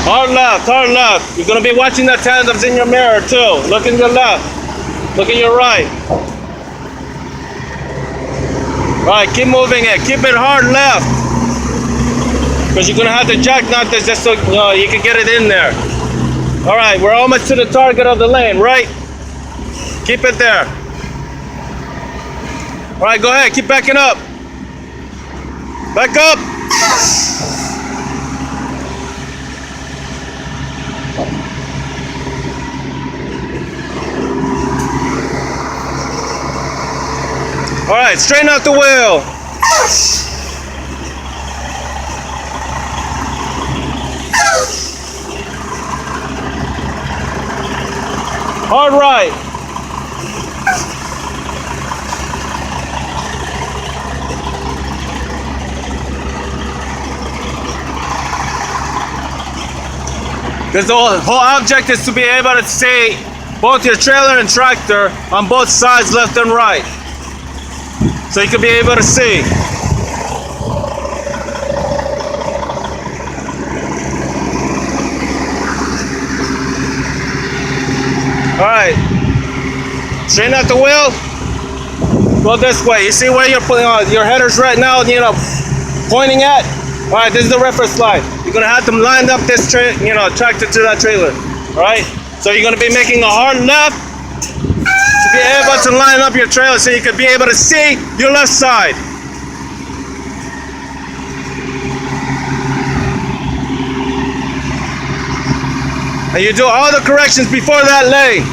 Hard left, hard left. You're gonna be watching the tandems in your mirror too. Look in your left. Look in your right. Alright, keep moving it. Keep it hard left. Because you're gonna have to jackknot this just so you can get it in there. Alright, we're almost to the target of the lane, right? Keep it there. Alright, go ahead, keep backing up. Back up. Alright, straighten out the wheel. Hard right. Because the whole object is to be able to see both your trailer and tractor on both sides, left and right. So you can be able to see. Alright. Straighten out the wheel. Go this way. You see where you're putting your headers right now, pointing at? Alright, this is the reference line. You're gonna have to line up this tractor to that trailer. Alright? So you're gonna be making a hard left to be able to line up your trailer so you can be able to see your left side. And you do all the corrections before that lane.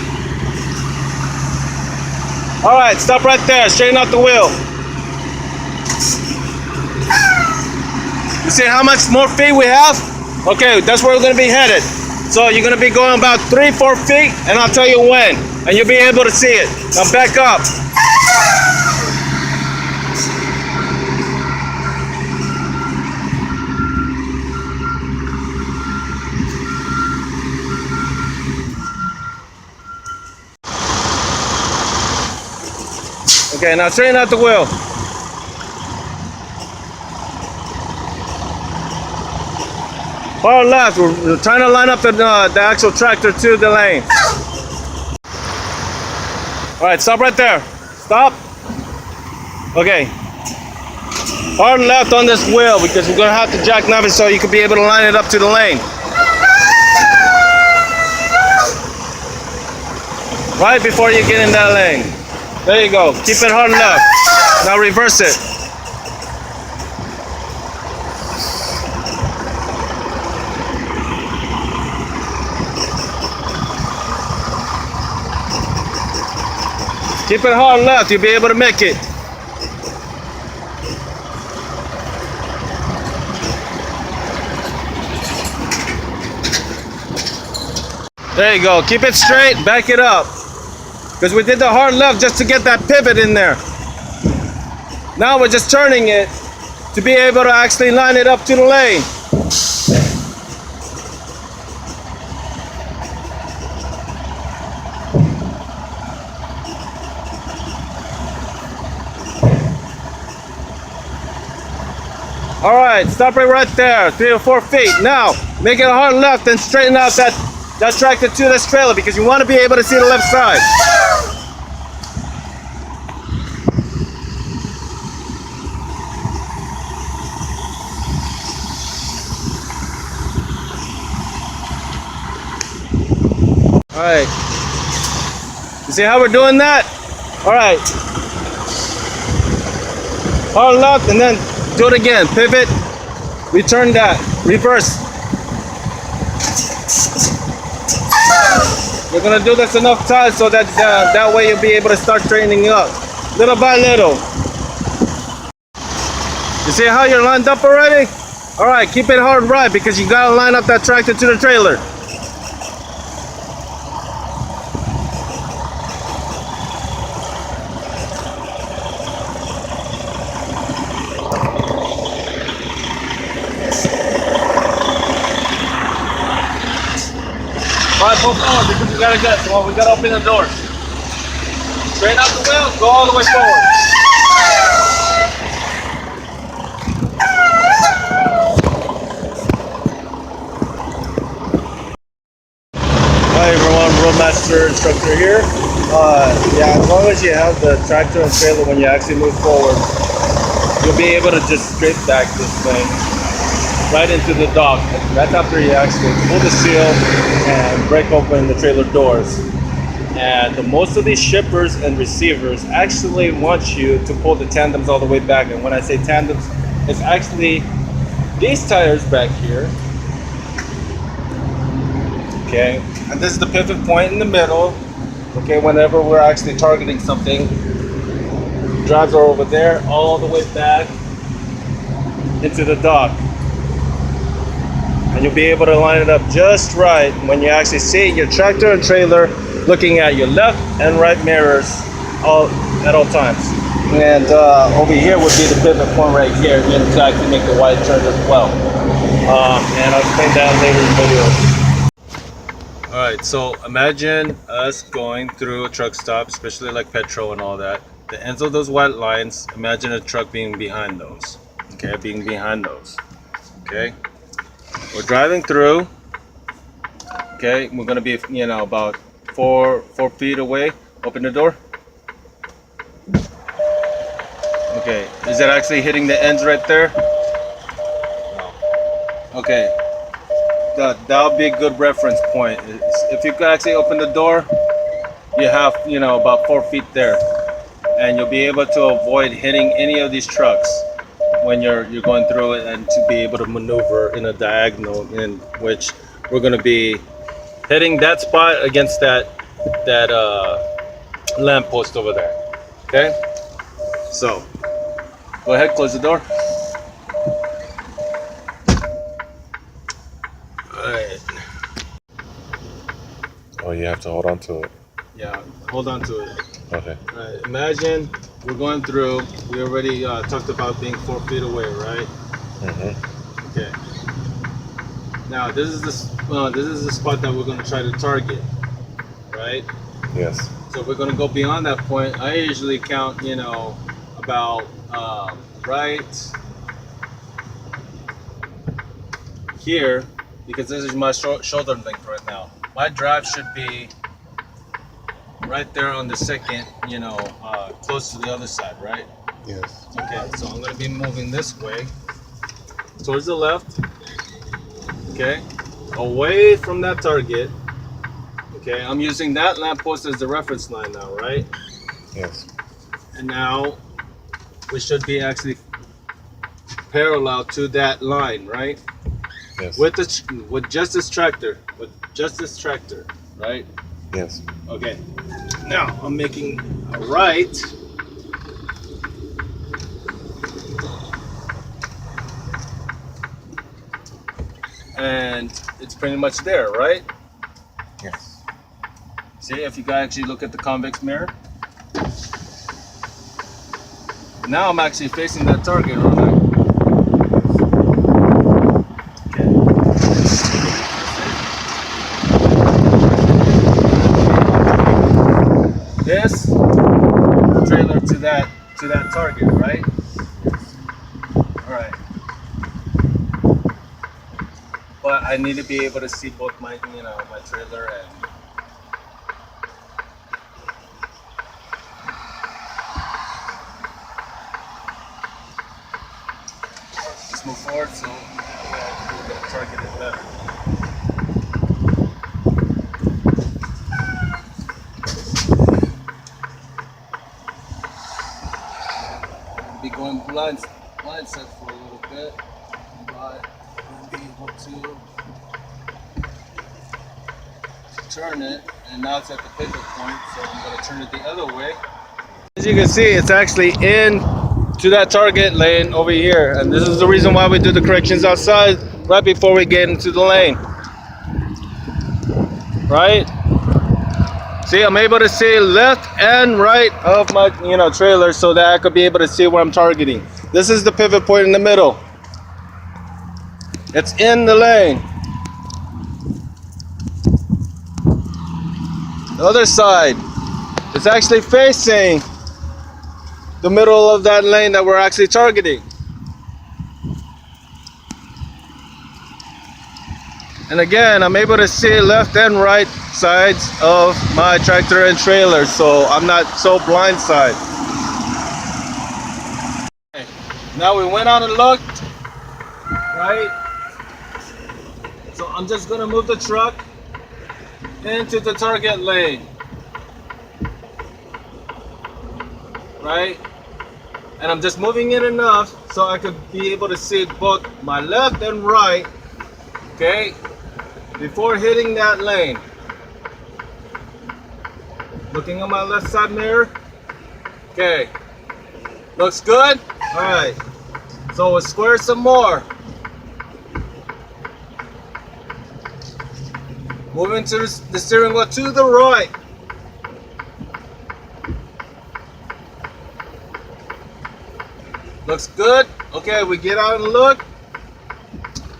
Alright, stop right there. Straighten out the wheel. You see how much more feet we have? Okay, that's where we're going to be headed. So you're going to be going about 3-4 feet, and I'll tell you when. And you'll be able to see it. Now back up. Okay, now straighten out the wheel. Far left, we're trying to line up the actual tractor to the lane. All right, stop right there. Stop. Okay. Hard left on this wheel because we're gonna have to jackknife it so you can be able to line it up to the lane. Right before you get in that lane. There you go. Keep it hard left. Now reverse it. Keep it hard left, you'll be able to make it. There you go, keep it straight, back it up. Because we did the hard left just to get that pivot in there. Now we're just turning it to be able to actually line it up to the lane. All right, stop it right there, 3 or 4 feet. Now, make it a hard left and straighten out that tractor to this trailer because you want to be able to see the left side. All right. You see how we're doing that? All right. Hard left and then do it again. Pivot. Return that. Reverse. You're gonna do this enough times so that that way you'll be able to start straightening up, little by little. You see how you're lined up already? All right, keep it hard right because you gotta line up that tractor to the trailer. All right, pull forward because we gotta open the door. Straighten out the wheel, go all the way forward. Hi everyone, Roadmaster Instructor here. Yeah, as long as you have the tractor and trailer when you actually move forward, you'll be able to just straight back this thing right into the dock. That's after you actually pull the seal and break open the trailer doors. And most of these shippers and receivers actually want you to pull the tandems all the way back. And when I say tandems, it's actually these tires back here. Okay, and this is the pivot point in the middle. Okay, whenever we're actually targeting something, drives are over there, all the way back into the dock. And you'll be able to line it up just right when you actually see your tractor and trailer looking at your left and right mirrors at all times. And over here would be the pivot point right here to actually make the wide turn as well. And I'll explain that later in videos. Alright, so imagine us going through a truck stop, especially like petrol and all that. The ends of those white lines, imagine a truck being behind those. Okay, being behind those. Okay, we're driving through. Okay, we're gonna be, about four feet away. Open the door. Okay, is it actually hitting the ends right there? No. Okay, that'll be a good reference point. If you can actually open the door, you have, about 4 feet there, and you'll be able to avoid hitting any of these trucks when you're going through it, and to be able to maneuver in a diagonal in which we're going to be hitting that spot against that lamp post over there. Okay, so go ahead, close the door. Alright. Oh, you have to hold on to it. Yeah, hold on to it. Okay. Alright, imagine we're going through. We already talked about being 4 feet away, right? Mm-hmm. Okay. Now this is the spot that we're going to try to target, right? Yes. So we're going to go beyond that point. I usually count, about right here, because this is my shoulder length right now. My drive should be right there on the second, close to the other side, right? Yes. Okay, so I'm going to be moving this way towards the left. Okay, away from that target. Okay, I'm using that lamppost as the reference line now, right? Yes. And now we should be actually parallel to that line, right? Yes. With just this tractor, right? Yes. Okay. Now I'm making a right. And it's pretty much there, right? Yes. See, if you guys actually look at the convex mirror. Now I'm actually facing that target, aren't I? This trailer to that target, right? All right. But I need to be able to see both my trailer and let's move forward so we're gonna target it better. Be going blind set for a little bit, but we'll be able to turn it, and now it's at the pivot point, so I'm going to turn it the other way. As you can see, it's actually in to that target lane over here, and this is the reason why we do the corrections outside right before we get into the lane, right? See, I'm able to see left and right of my trailer so that I could be able to see where I'm targeting. This is the pivot point in the middle. It's in the lane. The other side, it's actually facing the middle of that lane that we're actually targeting. And again, I'm able to see left and right sides of my tractor and trailer, so I'm not so blindside. Now we went out and looked, right? So I'm just gonna move the truck into the target lane, right? And I'm just moving it enough so I could be able to see both my left and right, okay, before hitting that lane. Looking on my left side mirror, okay, looks good. All right, so we'll square some more. Moving to the steering wheel to the right. Looks good. Okay, we get out and look.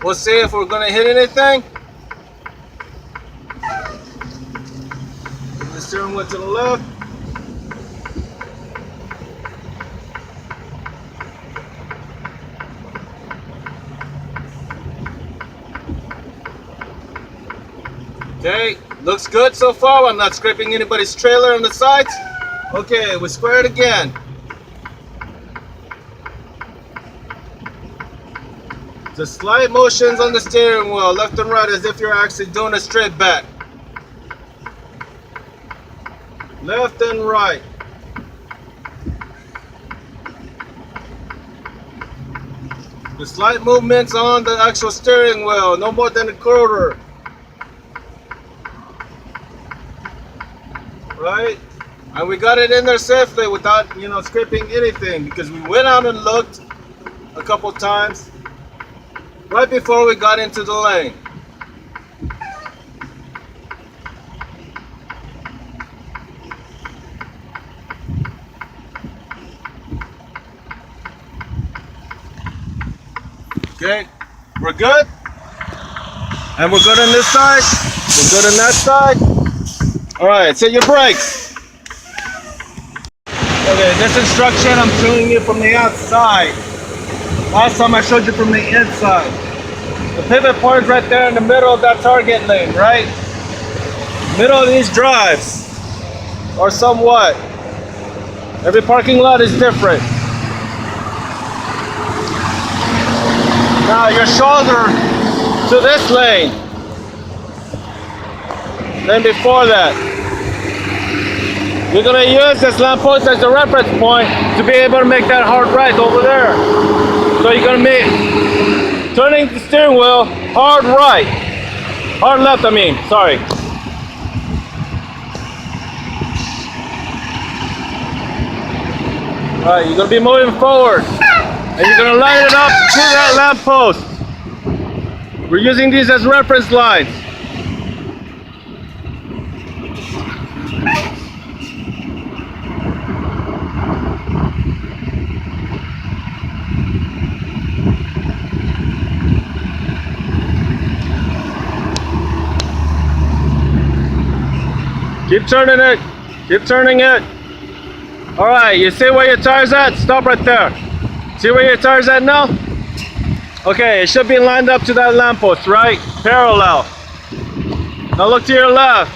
We'll see if we're gonna hit anything. The steering wheel to the left. Okay, looks good so far. I'm not scraping anybody's trailer on the sides. Okay, we square it again. Just slight motions on the steering wheel, left and right, as if you're actually doing a straight back. Left and right. The slight movements on the actual steering wheel, no more than a quarter. Right? And we got it in there safely without, scraping anything, because we went out and looked a couple times right before we got into the lane. Okay, we're good. And we're good on this side. We're good on that side. All right, set your brakes. Okay, this instruction I'm showing you from the outside. Last time I showed you from the inside. The pivot point is right there in the middle of that target lane, right? Middle of these drives, or somewhat. Every parking lot is different. Now your shoulder to this lane. Then before that. You're gonna use this lamppost as the reference point to be able to make that hard right over there. So you're gonna make turning the steering wheel hard right, hard left. Sorry. All right, you're gonna be moving forward, and you're gonna line it up to that lamppost. We're using these as reference lines. Keep turning it. Keep turning it. All right, you see where your tire's at? Stop right there. See where your tire's at now? Okay, it should be lined up to that lamppost, right? Parallel. Now look to your left.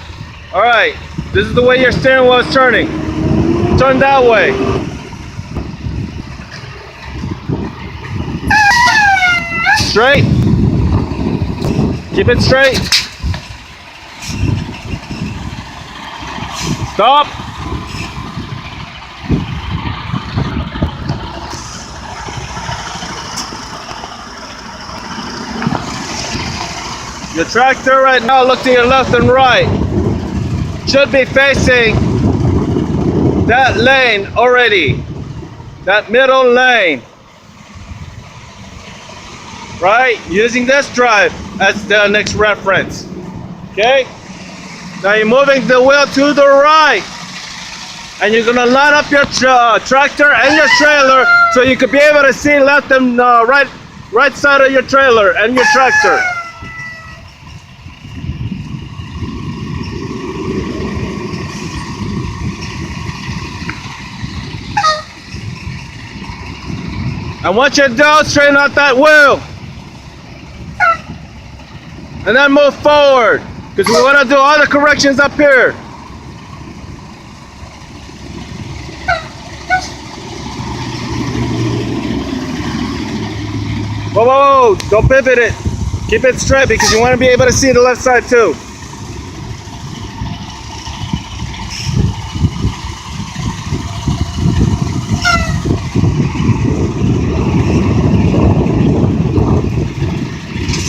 All right, this is the way your steering wheel is turning. Turn that way. Straight. Keep it straight. Stop. Your tractor right now, look to your left and right. Should be facing that lane already. That middle lane. Right? Using this drive as the next reference. Okay? Now you're moving the wheel to the right, and you're gonna line up your tractor and your trailer so you could be able to see left and right side of your trailer and your tractor. And once you're done, straighten out that wheel. and then move forward. Because we want to do all the corrections up here. Whoa, whoa, whoa, don't pivot it. Keep it straight because you want to be able to see the left side too.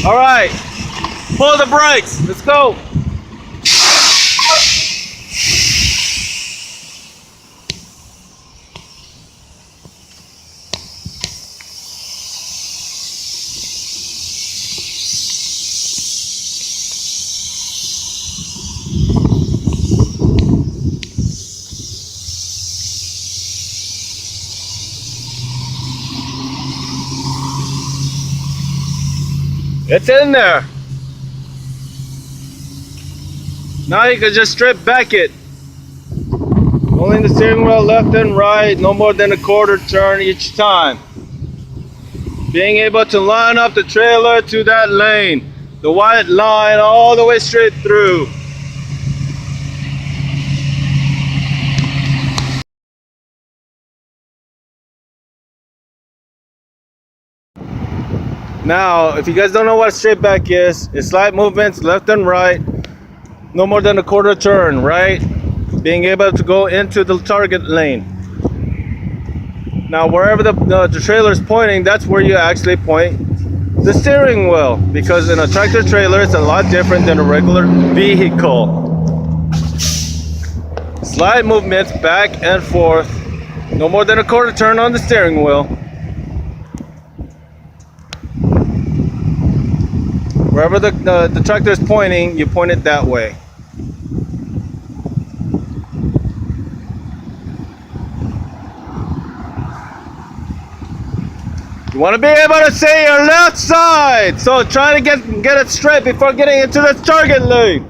All right, pull the brakes. Let's go. It's in there. Now you can just strip back it. Pulling the steering wheel left and right, no more than a quarter turn each time. Being able to line up the trailer to that lane. The white line all the way straight through. Now, if you guys don't know what straight back is, it's slight movements left and right, no more than a quarter turn, right? Being able to go into the target lane. Now, wherever the trailer is pointing, that's where you actually point the steering wheel, because in a tractor trailer, it's a lot different than a regular vehicle. Slight movements back and forth, no more than a quarter turn on the steering wheel. Wherever the tractor is pointing, you point it that way. You want to be able to see your left side, so try to get it straight before getting into the target lane.